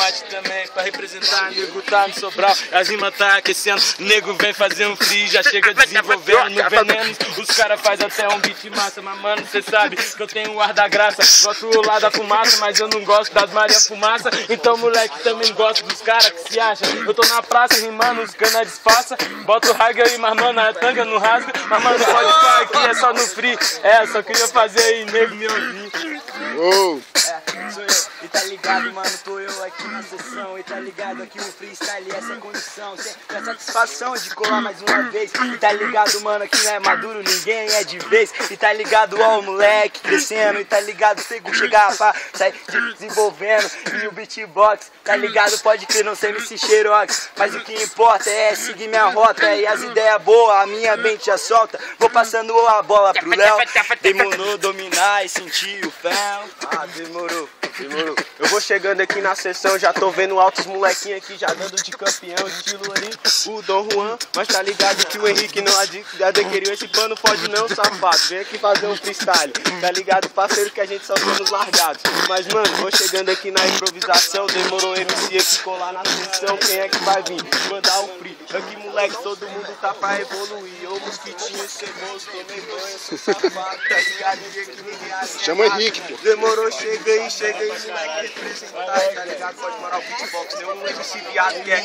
mate também, pra representar, nego tá no Sobral. As rimas tá aquecendo, nego vem fazer um free, já chega desenvolvendo no veneno. Os caras fazem até um beat massa, mas mano, cê sabe que eu tenho um ar da graça. Gosto lá da fumaça, mas eu não gosto das Maria Fumaça. Então moleque também gosta dos caras que se acham. Eu tô na praça rimando, os cana disfarça. Bota o raga aí, mas mano, a tanga não rasga. Mas mano, pode falar aqui, é só no free. É, só queria fazer aí, nego me ouvir. Uou! Sou eu, e tá ligado, mano, tô eu aqui na sessão. E tá ligado, aqui o freestyle, essa é a condição. Tem a satisfação de colar mais uma vez. E tá ligado, mano, aqui não é maduro, ninguém é de vez. E tá ligado, ó, o moleque crescendo. E tá ligado, pego chegar pra sair desenvolvendo. E o beatbox, tá ligado, pode crer, não sei MC Xerox. Mas o que importa é seguir minha rota. E as ideias boas, a minha mente já solta. Vou passando a bola pro Léo. Demorou dominar e sentir o fel. Ah, demorou. Eu vou chegando aqui na sessão, já tô vendo altos molequinhos aqui, já dando de campeão, estilo ali, o Dom Juan. Mas tá ligado que o Henrique não adquiriu esse pano, pode não, safado. Vem aqui fazer um freestyle, tá ligado, parceiro, que a gente só somos largados. Mas mano, vou chegando aqui na improvisação, demorou MC aqui colar na sessão, quem é que vai vir? Mandar o free. Aqui moleque, todo mundo tá pra evoluir. Ô mosquitinho, ceboso, tomei banho, sou safado, tá ligado? Chama o Henrique, pô. Demorou, chega aí, moleque, representar, tá ligado? Pode morar o beatbox, nenhum MC viado que é